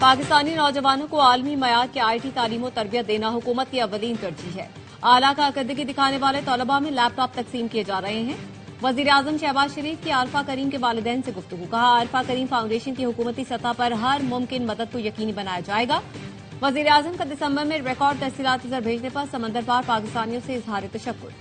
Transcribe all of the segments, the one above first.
پاکستانی نوجوانوں کو عالمی معیار کی IT تعلیم و تربیت دینا حکومت کی اولین ترجیح ہے۔ اعلیٰ کارکردگی دکھانے والے طلباء میں لیپ ٹاپ تقسیم کیے جا رہے ہیں۔ وزیراعظم شہباز شریف کی عارفہ کریم کے والدین سے گفتگو، کہا عارفہ کریم فاؤنڈیشن کی حکومتی سطح پر ہر ممکن مدد کو یقینی بنایا جائے گا۔ وزیراعظم کا دسمبر میں ریکارڈ تحصیلاتی زر بھیجنے پر سمندر پار پاکستانیوں سے اظہار تشکر۔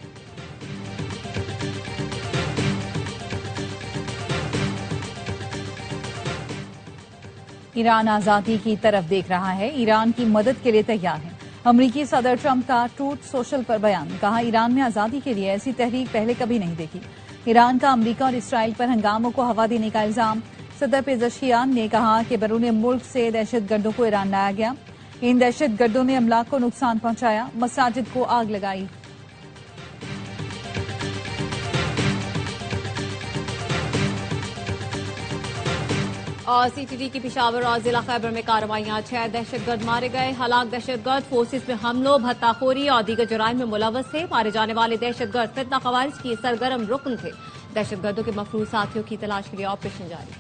ایران آزادی کی طرف دیکھ رہا ہے، ایران کی مدد کے لیے تیار ہے۔ امریکی صدر ٹرمپ کا ٹروتھ سوشل پر بیان، کہا ایران نے آزادی کے لیے ایسی تحریک پہلے کبھی نہیں دیکھی۔ ایران کا امریکہ اور اسرائیل پر ہنگاموں کو ہوا دینے کا الزام، صدر پزشکیان نے کہا کہ بیرون ملک سے دہشت گردوں کو ایران لایا گیا، ان دہشت گردوں نے املاک کو نقصان پہنچایا، مساجد کو آگ لگائی۔ اور CTD کی پشاور اور ضلع خیبر میں کارروائیاں، 6 دہشت گرد مارے گئے، ہلاک دہشت گرد فورسز میں حملوں، بھتہ خوری اور دیگر جرائم میں ملوث تھے۔ مارے جانے والے دہشت گرد فتنہ خوارج کی سرگرم رکن تھے۔ دہشت گردوں کے مفروض ساتھیوں کی تلاش کے لیے آپریشن جاری۔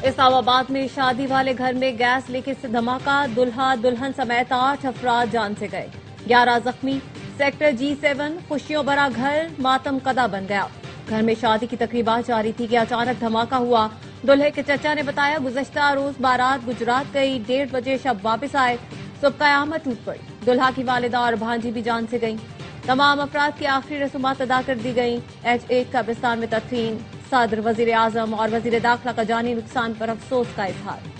اسلام آباد میں شادی والے گھر میں گیس لیکیج سے دھماکہ، دلہا دلہن سمیت 8 افراد جان سے گئے، 11 زخمی۔ سیکٹر G7 خوشیوں بھرا گھر ماتم کدا بن گیا۔ گھر میں شادی کی تقریبات جاری تھی کہ اچانک دھماکہ ہوا۔ دلہے کے چچا نے بتایا گزشتہ روز بارات گجرات گئی، 1:30 بجے شب واپس آئے، صبح قیامت ٹوٹ پڑی۔ دلہا کی والدہ اور بھانجی بھی جان سے گئیں۔ تمام افراد کی آخری رسومات ادا کر دی گئیں۔ H8 قبرستان میں تدفین۔ صدر، وزیر اعظم اور وزیر داخلہ کا جانی نقصان پر افسوس کا اظہار۔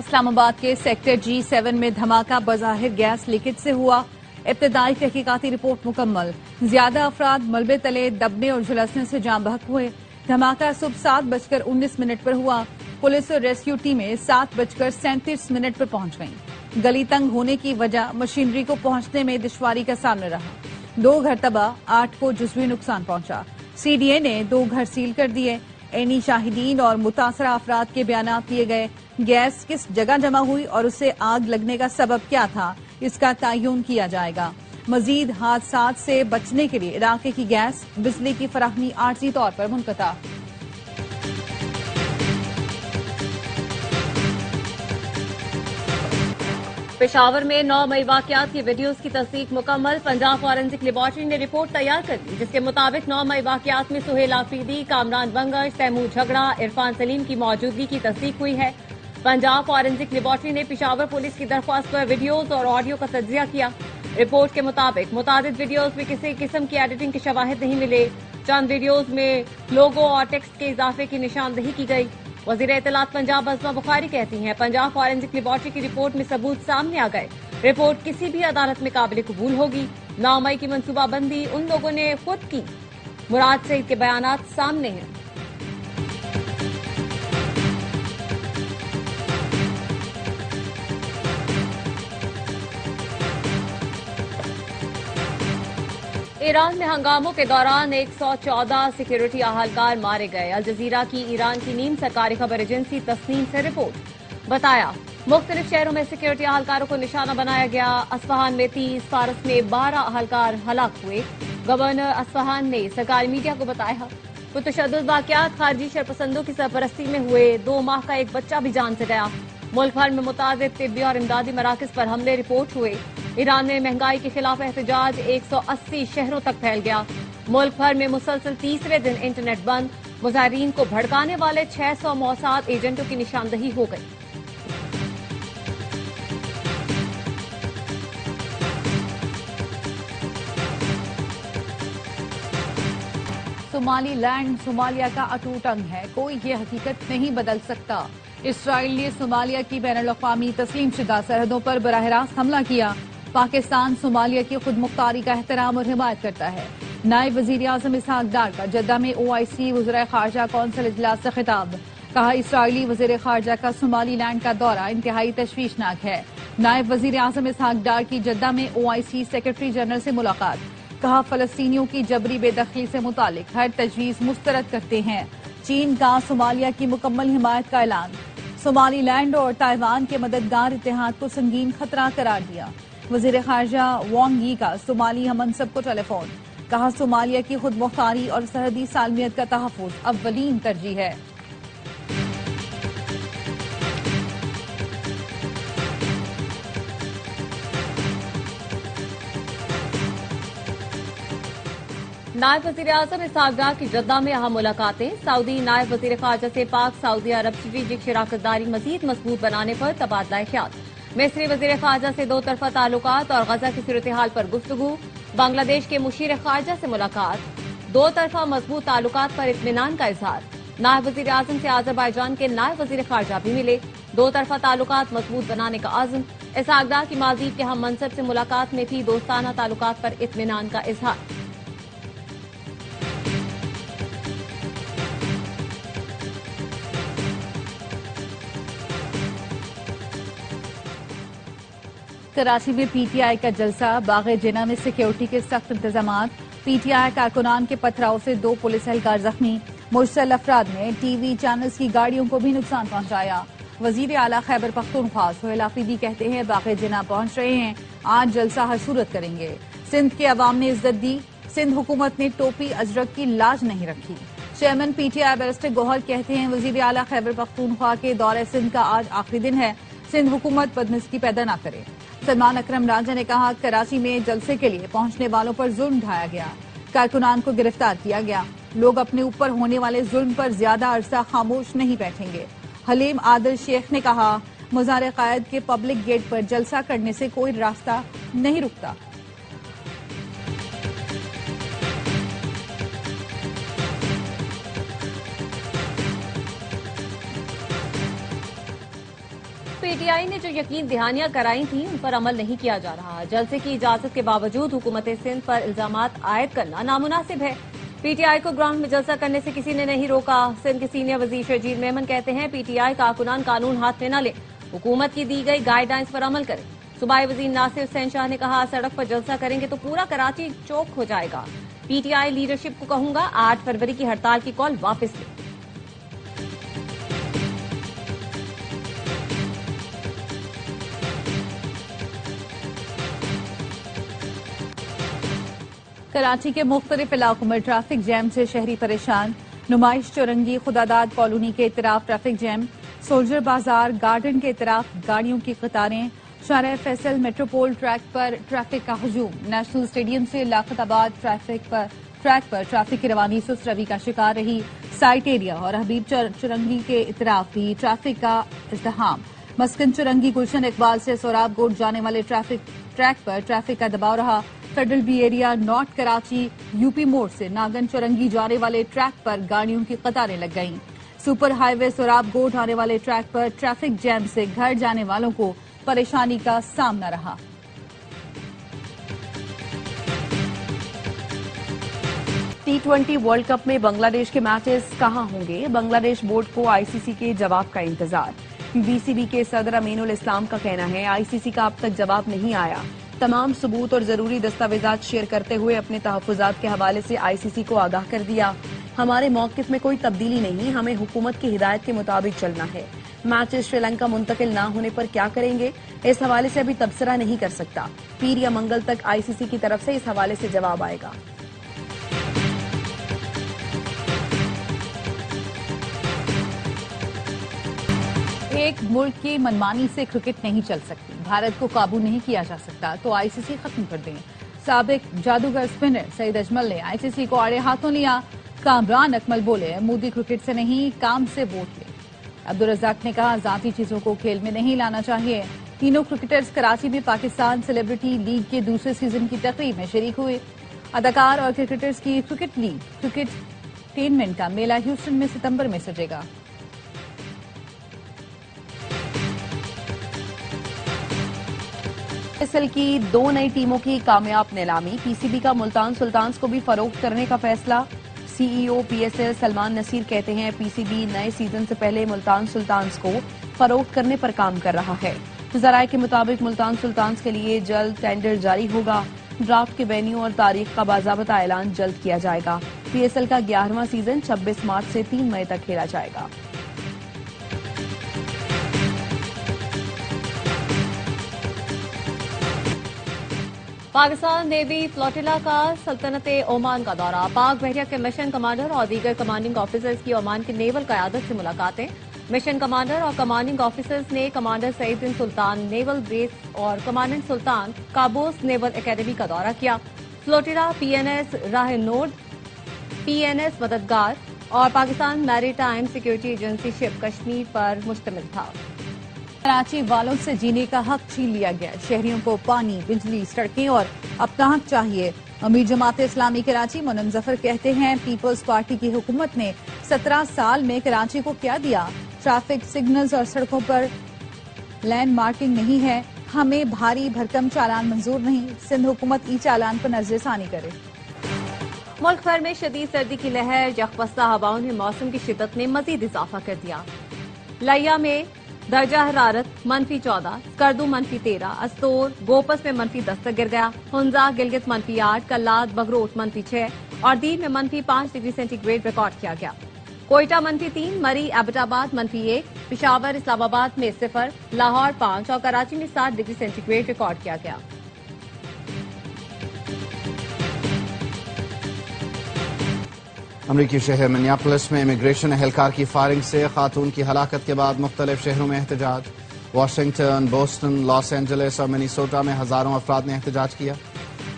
اسلام آباد کے سیکٹر G7 میں دھماکہ بظاہر گیس لیکیج سے ہوا، ابتدائی تحقیقاتی رپورٹ مکمل، زیادہ افراد ملبے تلے دبنے اور جھلسنے سے جاں بحق ہوئے۔ دھماکہ صبح 7:19 پر ہوا۔ پولیس اور ریسکیو ٹیمیں 7:37 پر پہنچ گئیں۔ گلی تنگ ہونے کی وجہ مشینری کو پہنچنے میں دشواری کا سامنا رہا۔ 2 گھر تباہ، 8 کو جزوی نقصان پہنچا۔ CDA نے 2 گھر سیل کر دیے۔ عینی شاہدین اور متاثرہ افراد کے بیانات لیے گئے۔ گیس کس جگہ جمع ہوئی اور اسے آگ لگنے کا سبب کیا تھا، اس کا تعین کیا جائے گا۔ مزید حادثات سے بچنے کے لیے علاقے کی گیس بجلی کی فراہمی عارضی طور پر منقطع۔ پشاور میں 9 مئی واقعات کی ویڈیوز کی تصدیق مکمل۔ پنجاب فورینسک لیبارٹری نے رپورٹ تیار کر دی، جس کے مطابق 9 مئی واقعات میں سہیل آفریدی، کامران بنگش، تیمور جھگڑا، عرفان سلیم کی موجودگی کی تصدیق ہوئی ہے۔ پنجاب فورینسک لیبارٹری نے پشاور پولیس کی درخواست پر ویڈیوز اور آڈیو کا تجزیہ کیا۔ رپورٹ کے مطابق متعدد ویڈیوز میں کسی قسم کی ایڈیٹنگ کے شواہد نہیں ملے۔ چند ویڈیوز میں لوگو اور ٹیکسٹ کے اضافے کی نشاندہی کی گئی۔ وزیر اطلاعات پنجاب عظمیٰ بخاری کہتی ہیں پنجاب فورینسک لیبارٹری کی رپورٹ میں ثبوت سامنے آ گئے، رپورٹ کسی بھی عدالت میں قابل قبول ہوگی۔ 9 مئی کی منصوبہ بندی ان لوگوں نے خود کی، مراد سعید کے بیانات سامنے ہیں۔ ایران میں ہنگاموں کے دوران 114 سیکیورٹی اہلکار مارے گئے۔ الجزیرہ کی ایران کی نیم سرکاری خبر ایجنسی تسنیم سے رپورٹ، بتایا مختلف شہروں میں سیکیورٹی اہلکاروں کو نشانہ بنایا گیا۔ اصفہان میں 30، فارس میں 12 اہلکار ہلاک ہوئے۔ گورنر اصفہان نے سرکاری میڈیا کو بتایا پرتشدد واقعات خارجی شرپسندوں کی سرپرستی میں ہوئے، 2 ماہ کا ایک بچہ بھی جان سے گیا۔ ملک بھر میں متعدد طبی اور امدادی مراکز پر حملے رپورٹ ہوئے۔ ایران میں مہنگائی کے خلاف احتجاج 180 شہروں تک پھیل گیا۔ ملک بھر میں مسلسل تیسرے دن انٹرنیٹ بند، مظاہرین کو بھڑکانے والے 600 موساد ایجنٹوں کی نشاندہی ہو گئی۔ صومالی لینڈ صومالیہ کا اٹوٹ انگ ہے، کوئی یہ حقیقت نہیں بدل سکتا۔ اسرائیل نے صومالیہ کی بین الاقوامی تسلیم شدہ سرحدوں پر براہ راست حملہ کیا۔ پاکستان صومالیہ کی خود مختاری کا احترام اور حمایت کرتا ہے۔ نائب وزیر اعظم اسحاق ڈار کا جدہ میں OIC وزرائے خارجہ کونسل اجلاس سے خطاب، کہا اسرائیلی وزیر خارجہ کا صومالی لینڈ کا دورہ انتہائی تشویشناک ہے۔ نائب وزیر اعظم اسحاق ڈار کی جدہ میں OIC سیکرٹری جنرل سے ملاقات، کہا فلسطینیوں کی جبری بے دخلی سے متعلق ہر تجویز مسترد کرتے ہیں۔ چین کا صومالیہ کی مکمل حمایت کا اعلان، صومالی لینڈ اور تائیوان کے مددگار اتحاد کو سنگین خطرہ قرار دیا۔ وزیر خارجہ وانگ یی کا صومالی ہم منصب کو ٹیلی فون، کہا صومالیہ کی خود مختاری اور سرحدی سالمیت کا تحفظ اولین ترجیح ہے۔ نائب وزیر اعظم اسحاق ڈار کی جدہ میں اہم ملاقاتیں۔ سعودی نائب وزیر خارجہ سے پاک سعودی عرب اسٹریٹجک شراکت داری مزید مضبوط بنانے پر تبادلہ خیال۔ مصری وزیر خارجہ سے دو طرفہ تعلقات اور غزہ کی صورتحال پر گفتگو۔ بنگلہ دیش کے مشیر خارجہ سے ملاقات، دو طرفہ مضبوط تعلقات پر اطمینان کا اظہار۔ نائب وزیر اعظم سے آذربائیجان کے نائب وزیر خارجہ بھی ملے، دو طرفہ تعلقات مضبوط بنانے کا عزم۔ اسحاق ڈار کی مالدیپ کے ہم منصب سے ملاقات میں بھی دوستانہ تعلقات پر اطمینان کا اظہار۔ کراچی میں پی ٹی آئی کا جلسہ، باغ جناح میں سیکیورٹی کے سخت انتظامات۔ پی ٹی آئی کارکنان کے پتھراؤ سے دو پولیس اہلکار زخمی، مشتعل افراد نے ٹی وی چینلز کی گاڑیوں کو بھی نقصان پہنچایا۔ وزیر اعلیٰ خیبر پختونخوا سہیل آفریدی کہتے ہیں باغ جناح پہنچ رہے ہیں، آج جلسہ ہر صورت کریں گے۔ سندھ کے عوام نے عزت دی، سندھ حکومت نے ٹوپی ازرق کی لاج نہیں رکھی۔ Chairman P T I barrister Gohar کہتے ہیں وزیر اعلیٰ خیبر پختونخوا کے دورہ سندھ کا آج آخری دن ہے، سندھ حکومت بدمزگی پیدا نہ کرے۔ سلمان اکرم راجہ نے کہا کراچی میں جلسے کے لیے پہنچنے والوں پر ظلم ڈھایا گیا، کارکنان کو گرفتار کیا گیا، لوگ اپنے اوپر ہونے والے ظلم پر زیادہ عرصہ خاموش نہیں بیٹھیں گے۔ حلیم عادل شیخ نے کہا مزار قائد کے پبلک گیٹ پر جلسہ کرنے سے کوئی راستہ نہیں رکتا۔ پی ٹی آئی نے جو یقین دہانیاں کرائی تھیں ان پر عمل نہیں کیا جا رہا۔ جلسے کی اجازت کے باوجود حکومت سندھ پر الزامات عائد کرنا نامناسب ہے۔ پی ٹی آئی کو گراؤنڈ میں جلسہ کرنے سے کسی نے نہیں روکا۔ سندھ کے سینئر وزیر شرجیل میمن کہتے ہیں پی ٹی آئی کارکنان قانون ہاتھ میں نہ لے، حکومت کی دی گئی گائیڈ لائنز پر عمل کریں۔ صوبائی وزیر ناصر حسین شاہ نے کہا سڑک پر جلسہ کریں گے تو پورا کراچی چوک ہو جائے گا۔ پی ٹی آئی لیڈرشپ کو کہوں گا 8 فروری کی ہڑتال کی کال واپس لے۔ کراچی کے مختلف علاقوں میں ٹریفک جیم سے شہری پریشان، نمائش چورنگی خداداد کالونی کے اطراف ٹریفک جیم، سولجر بازار گارڈن کے اطراف گاڑیوں کی قطاریں، شارع فیصل میٹروپول ٹریک پر ٹریفک کا ہجوم، نیشنل اسٹیڈیم سے لاقت آباد ٹریک پر ٹریفک کی روانی سست روی کا شکار رہی، سائٹ ایریا اور حبیب چورنگی کے اطراف بھی ٹریفک کا ازدحام، مسکن چورنگی گلشن اقبال سے سوراب گوٹ جانے والے ٹریک پر ٹریفک کا دباؤ رہا، federal be area north Karachi U P موڑ سے ناگن چورنگی جانے والے ٹریک پر گاڑیوں کی قطاریں لگ گئیں، سپر ہائی وے سوراب گوٹ آنے والے ٹریک پر ٹریفک جیم سے گھر جانے والوں کو پریشانی کا سامنا رہا۔ T20 ورلڈ کپ میں بنگلہ دیش کے میچز کہاں ہوں گے؟ بنگلہ دیش بورڈ کو آئی سی سی کے جواب کا انتظار۔ بی سی بی کے صدر امین الاسلام کا کہنا ہے آئی سی سی کا اب تک جواب نہیں آیا، تمام ثبوت اور ضروری دستاویزات شیئر کرتے ہوئے اپنے تحفظات کے حوالے سے آئی سی سی کو آگاہ کر دیا۔ ہمارے موقف میں کوئی تبدیلی نہیں، ہمیں حکومت کی ہدایت کے مطابق چلنا ہے۔ میچز شری لنکا منتقل نہ ہونے پر کیا کریں گے، اس حوالے سے ابھی تبصرہ نہیں کر سکتا۔ پیر یا منگل تک آئی سی سی کی طرف سے اس حوالے سے جواب آئے گا۔ ایک ملک کی منمانی سے کرکٹ نہیں چل سکتی، بھارت کو قابو نہیں کیا جا سکتا تو آئی سی سی ختم کر دیں۔ سابق جادوگر اسپنر سعید اجمل نے آئی سی سی کو آڑے ہاتھوں لیا، کامران اکمل بولے مودی کرکٹ سے نہیں کام سے ووٹ لے۔ عبدالرزاق نے کہا ذاتی چیزوں کو کھیل میں نہیں لانا چاہیے۔ تینوں کرکٹرز کراچی میں پاکستان سیلیبریٹی لیگ کے دوسرے سیزن کی تقریب میں شریک ہوئے۔ اداکار اور کرکٹرز کی کرکٹ لیگ کرکٹینمنٹ کا میلہ ہیوسٹن میں ستمبر میں سجے گا۔ ایسل کی 2 نئی ٹیموں کی کامیاب نیلامی، پی سی بی کا ملتان سلطانز کو بھی فروخت کرنے کا فیصلہ۔ C E O P S L Salman Naseer کہتے ہیں پی سی بی نئے سیزن سے پہلے ملتان سلطانز کو فروخت کرنے پر کام کر رہا ہے۔ ذرائع کے مطابق ملتان سلطانز کے لیے جلد ٹینڈر جاری ہوگا، ڈرافٹ کے وینیو اور تاریخ کا باضابطہ اعلان جلد کیا جائے گا۔ پی ایس ایل کا 11واں سیزن 26 مارچ سے 3 مئی تک کھیلا جائے گا۔ پاکستان نیوی فلوٹیلا کا سلطنت عمان کا دورہ، پاک بحریہ کے مشن کمانڈر اور دیگر کمانڈنگ آفیسرز کی عمان کی نیول قیادت سے ملاقاتیں۔ مشن کمانڈر اور کمانڈنگ آفیسرز نے کمانڈر سعید بن سلطان نیول بیس اور کمانڈنٹ سلطان قابوس نیول اکیڈمی کا دورہ کیا۔ فلوٹیلا پی این ایس راہ نورد، پی این ایس مددگار اور پاکستان میری ٹائم سیکیورٹی ایجنسی شپ کشمیر پر مشتمل تھا۔ کراچی والوں سے جینے کا حق چھین لیا گیا، شہریوں کو پانی، بجلی، سڑکیں اور اپنا حق چاہیے۔ امیر جماعت اسلامی کراچی منم ظفر کہتے ہیں پیپلز پارٹی کی حکومت نے 17 سال میں کراچی کو کیا دیا؟ ٹریفک سگنلز اور سڑکوں پر لینڈ مارکنگ نہیں ہے، ہمیں بھاری بھرکم چالان منظور نہیں، سندھ حکومت ای چالان پر نظر ثانی کرے۔ ملک بھر میں شدید سردی کی لہر، یخ بستہ ہوائوں نے موسم کی شدت میں مزید اضافہ کر دیا۔ لیا میں درجہ حرارت -14، اسکردو -13، استور گوپس میں -10 تک گر گیا، ہنزا گلگت -8، کلات بغروت -6 اور دیر میں -5 ڈگری سینٹی گریڈ ریکارڈ کیا گیا۔ کوئٹہ -3، مری ایبٹ آباد -1، پشاور اسلام آباد میں 0، لاہور 5 اور کراچی میں 7 ڈگری سینٹی گریڈ ریکارڈ کیا گیا۔ امریکی شہر منیاپولس میں امیگریشن اہلکار کی فائرنگ سے خاتون کی ہلاکت کے بعد مختلف شہروں میں احتجاج۔ واشنگٹن، بوسٹن، لاس اینجلس اور منیسوٹا میں ہزاروں افراد نے احتجاج کیا۔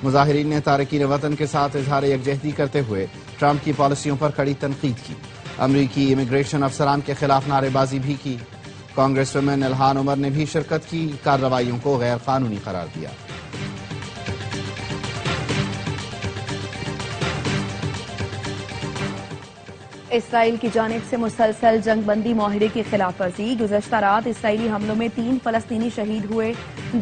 مظاہرین نے تارکین وطن کے ساتھ اظہار یکجہتی کرتے ہوئے ٹرمپ کی پالیسیوں پر کڑی تنقید کی۔ امریکی امیگریشن افسران کے خلاف نعرے بازی بھی کی۔ کانگریس ویمن الہان عمر نے بھی شرکت کی، کارروائیوں کو غیر قانونی قرار دیا۔ اسرائیل کی جانب سے مسلسل جنگ بندی معاہدے کی خلاف ورزی، گزشتہ رات اسرائیلی حملوں میں 3 فلسطینی شہید ہوئے۔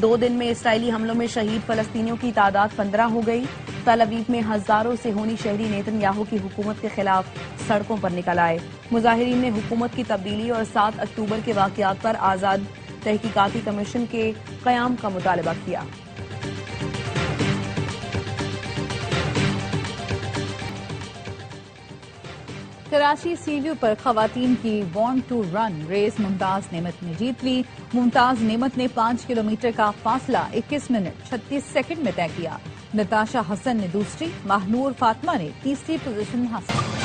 2 دن میں اسرائیلی حملوں میں شہید فلسطینیوں کی تعداد 15 ہو گئی۔ تل ابیب میں ہزاروں صہیونی شہری نیتن یاہو کی حکومت کے خلاف سڑکوں پر نکل آئے۔ مظاہرین نے حکومت کی تبدیلی اور 7 اکتوبر کے واقعات پر آزاد تحقیقاتی کمیشن کے قیام کا مطالبہ کیا۔ کراچی سی ویو پر خواتین کی وانٹ ٹو رن ریس ممتاز نعمت نے جیت لی۔ ممتاز نعمت نے 5 کلومیٹر کا فاصلہ 21 منٹ 36 سیکنڈ میں طے کیا۔ نتاشا حسن نے دوسری، ماہنور فاطمہ نے تیسری پوزیشن حاصل کی۔